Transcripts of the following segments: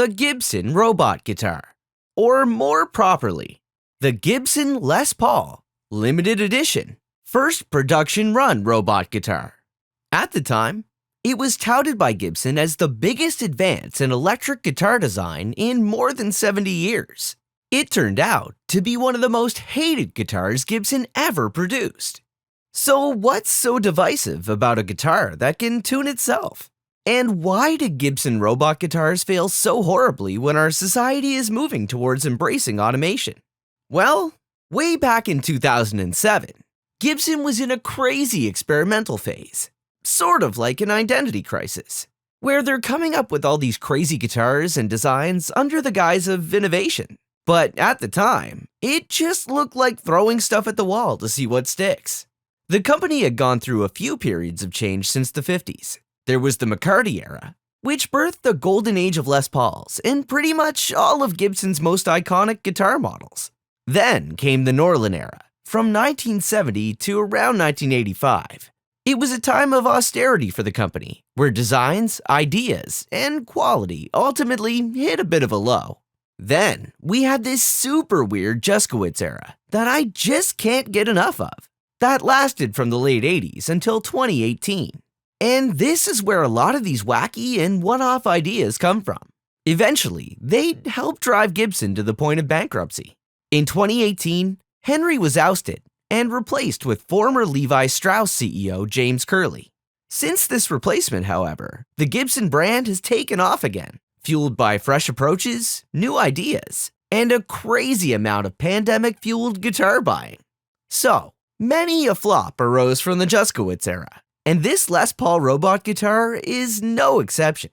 the Gibson Robot Guitar, or more properly, the Gibson Les Paul Limited Edition First Production Run Robot Guitar. At the time, it was touted by Gibson as the biggest advance in electric guitar design in more than 70 years. It turned out to be one of the most hated guitars Gibson ever produced. So what's so divisive about a guitar that can tune itself? And why did Gibson robot guitars fail so horribly when our society is moving towards embracing automation? Well, way back in 2007, Gibson was in a crazy experimental phase, sort of like an identity crisis, where they're coming up with all these crazy guitars and designs under the guise of innovation. But at the time, it just looked like throwing stuff at the wall to see what sticks. The company had gone through a few periods of change since the 50s. There was the McCarty era, which birthed the golden age of Les Pauls and pretty much all of Gibson's most iconic guitar models. Then came the Norlin era, from 1970 to around 1985. It was a time of austerity for the company, where designs, ideas, and quality ultimately hit a bit of a low. Then we had this super weird Juskowitz era that I just can't get enough of. That lasted from the late 80s until 2018. And this is where a lot of these wacky and one-off ideas come from. Eventually, they helped drive Gibson to the point of bankruptcy. In 2018, Henry was ousted and replaced with former Levi Strauss CEO James Curley. Since this replacement, however, the Gibson brand has taken off again, fueled by fresh approaches, new ideas, and a crazy amount of pandemic-fueled guitar buying. So, many a flop arose from the Juskowitz era, and this Les Paul robot guitar is no exception.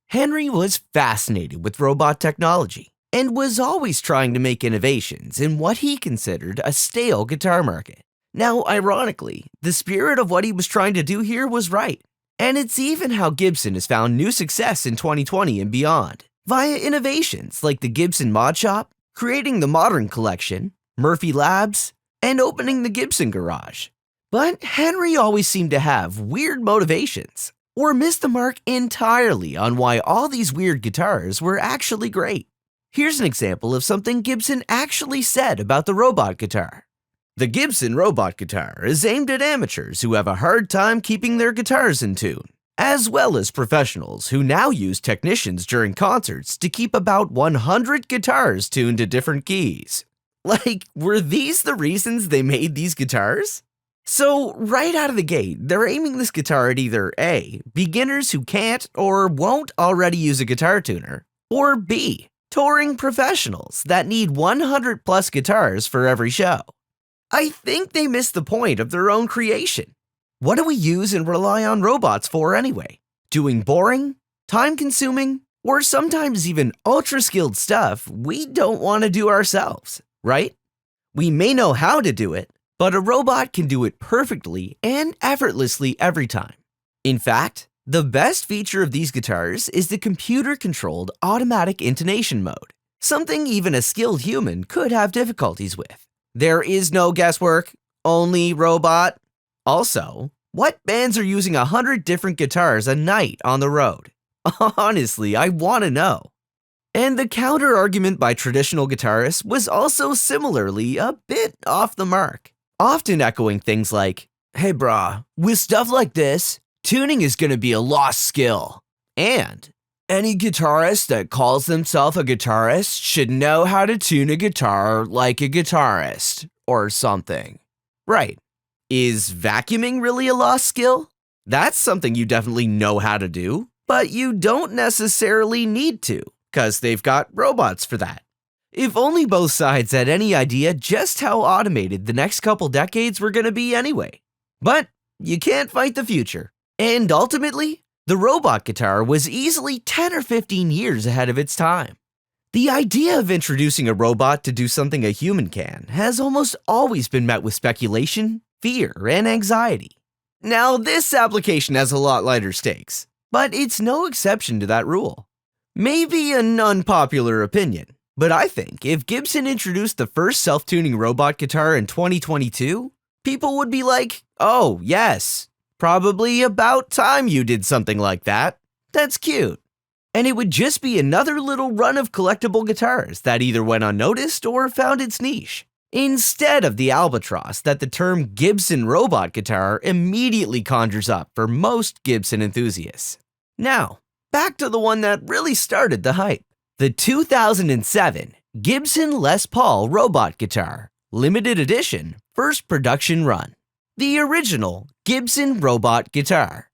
Henry was fascinated with robot technology and was always trying to make innovations in what he considered a stale guitar market. Now, ironically, the spirit of what he was trying to do here was right, and it's even how Gibson has found new success in 2020 and beyond, via innovations like the Gibson Mod Shop, creating the Modern Collection, Murphy Labs, and opening the Gibson Garage. But Henry always seemed to have weird motivations, or missed the mark entirely on why all these weird guitars were actually great. Here's an example of something Gibson actually said about the robot guitar. The Gibson Robot Guitar is aimed at amateurs who have a hard time keeping their guitars in tune, as well as professionals who now use technicians during concerts to keep about 100 guitars tuned to different keys. Like, were these the reasons they made these guitars? So, right out of the gate, they're aiming this guitar at either A, beginners who can't or won't already use a guitar tuner, or B, touring professionals that need 100 plus guitars for every show. I think they missed the point of their own creation. What do we use and rely on robots for anyway? Doing boring, time-consuming, or sometimes even ultra-skilled stuff we don't want to do ourselves, right? We may know how to do it, but a robot can do it perfectly and effortlessly every time. In fact, the best feature of these guitars is the computer-controlled automatic intonation mode, something even a skilled human could have difficulties with. There is no guesswork, only robot. Also, what bands are using 100 different guitars a night on the road? Honestly, I want to know. And the counter-argument by traditional guitarists was also similarly a bit off the mark, often echoing things like, "Hey brah, with stuff like this, tuning is gonna be a lost skill." And, "Any guitarist that calls themselves a guitarist should know how to tune a guitar like a guitarist," or something. Right. Is vacuuming really a lost skill? That's something you definitely know how to do, but you don't necessarily need to, because they've got robots for that. If only both sides had any idea just how automated the next couple decades were going to be anyway. But you can't fight the future. And ultimately, the robot guitar was easily 10 or 15 years ahead of its time. The idea of introducing a robot to do something a human can has almost always been met with speculation, fear, and anxiety. Now, this application has a lot lighter stakes, but it's no exception to that rule. Maybe an unpopular opinion, but I think if Gibson introduced the first self-tuning robot guitar in 2022, people would be like, "Oh, yes, probably about time you did something like that. That's cute." and it would just be another little run of collectible guitars that either went unnoticed or found its niche, instead of the albatross that the term Gibson Robot Guitar immediately conjures up for most Gibson enthusiasts. Now, back to the one that really started the hype. The 2007 Gibson Les Paul Robot Guitar, limited edition, first production run. The original Gibson Robot Guitar.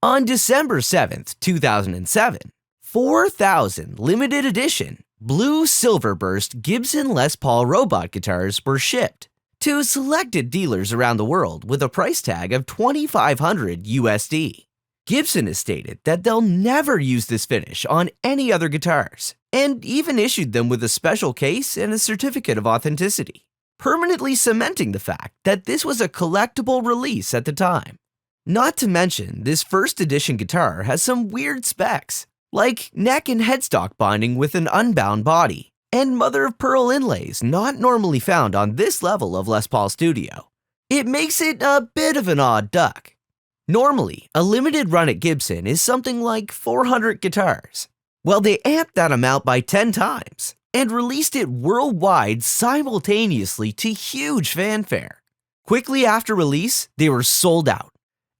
On December 7th, 2007, 4,000 limited edition blue silver burst Gibson Les Paul Robot Guitars were shipped to selected dealers around the world with a price tag of $2,500 USD. Gibson has stated that they'll never use this finish on any other guitars, and even issued them with a special case and a certificate of authenticity, permanently cementing the fact that this was a collectible release at the time. Not to mention, this first edition guitar has some weird specs, like neck and headstock binding with an unbound body, and mother-of-pearl inlays not normally found on this level of Les Paul Studio. It makes it a bit of an odd duck. Normally, a limited run at Gibson is something like 400 guitars. Well, they amped that amount by 10 times and released it worldwide simultaneously to huge fanfare. Quickly after release, they were sold out.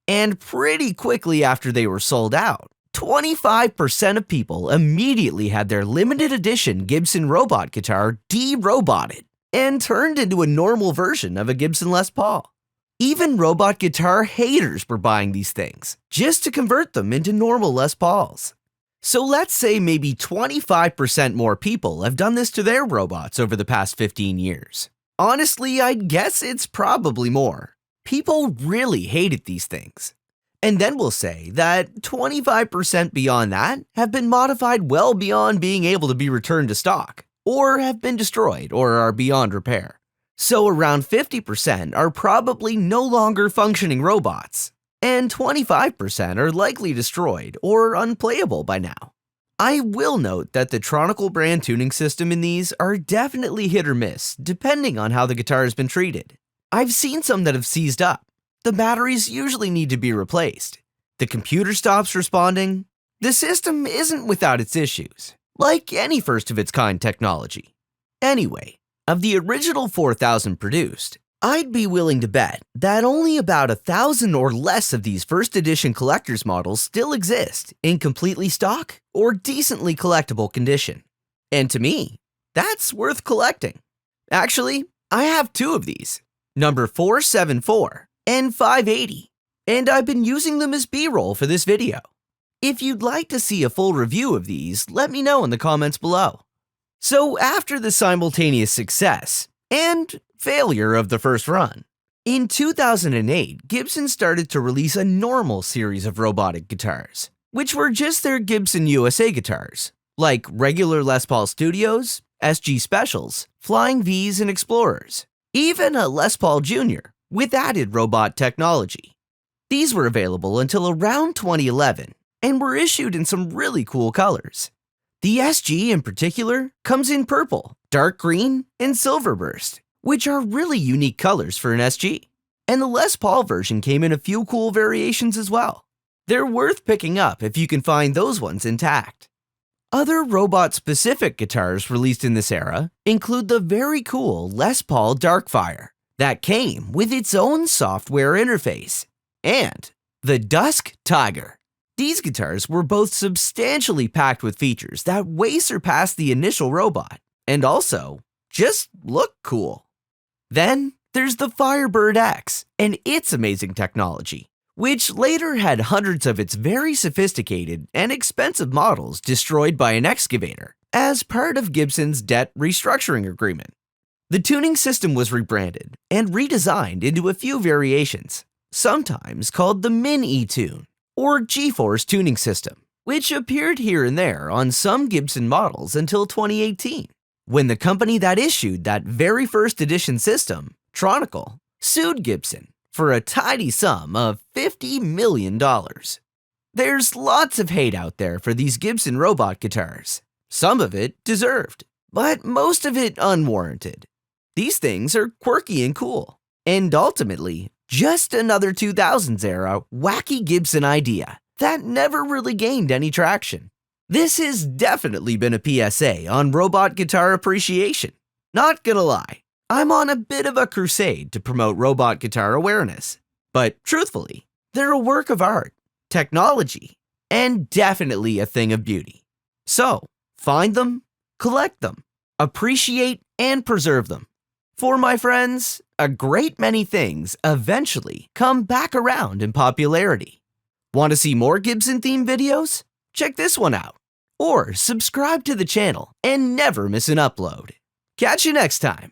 And pretty quickly after they were sold out, 25% of people immediately had their limited edition Gibson Robot Guitar de-roboted and turned into a normal version of a Gibson Les Paul. Even robot guitar haters were buying these things just to convert them into normal Les Pauls. So let's say maybe 25% more people have done this to their robots over the past 15 years. Honestly, I'd guess it's probably more. People really hated these things. And then we'll say that 25% beyond that have been modified well beyond being able to be returned to stock, or have been destroyed or are beyond repair. So around 50% are probably no longer functioning robots, and 25% are likely destroyed or unplayable by now. I will note that the Tronicle brand tuning system in these are definitely hit or miss depending on how the guitar has been treated. I've seen some that have seized up. The batteries usually need to be replaced. The computer stops responding. The system isn't without its issues, like any first-of-its-kind technology. Anyway, of the original 4,000 produced, I'd be willing to bet that only about 1,000 or less of these first edition collector's models still exist in completely stock or decently collectible condition. And to me, that's worth collecting. Actually, I have two of these, number 474 and 580, and I've been using them as B-roll for this video. If you'd like to see a full review of these, let me know in the comments below. So after the simultaneous success and failure of the first run, in 2008, Gibson started to release a normal series of robotic guitars, which were just their Gibson USA guitars, like regular Les Paul Studios, SG Specials, Flying Vs, and Explorers, even a Les Paul Jr. with added robot technology. These were available until around 2011 and were issued in some really cool colors. The SG in particular comes in purple, dark green, and silver burst, which are really unique colors for an SG. And the Les Paul version came in a few cool variations as well. They're worth picking up if you can find those ones intact. Other robot-specific guitars released in this era include the very cool Les Paul Darkfire that came with its own software interface, and the Dusk Tiger. These guitars were both substantially packed with features that way surpassed the initial robot, and also just look cool. Then there's the Firebird X and its amazing technology, which later had hundreds of its very sophisticated and expensive models destroyed by an excavator as part of Gibson's debt restructuring agreement. The tuning system was rebranded and redesigned into a few variations, sometimes called the Min-E Tune or G-Force tuning system, which appeared here and there on some Gibson models until 2018, when the company that issued that very first edition system, Tronicle, sued Gibson for a tidy sum of $50 million. There's lots of hate out there for these Gibson robot guitars. Some of it deserved, but most of it unwarranted. These things are quirky and cool, and ultimately, just another 2000s era wacky Gibson idea that never really gained any traction. This has definitely been a PSA on robot guitar appreciation. Not gonna lie, I'm on a bit of a crusade to promote robot guitar awareness. But truthfully, they're a work of art, technology, and definitely a thing of beauty. So, find them, collect them, appreciate and preserve them. For my friends, a great many things eventually come back around in popularity. Want to see more Gibson-themed videos? Check this one out. Or subscribe to the channel and never miss an upload. Catch you next time.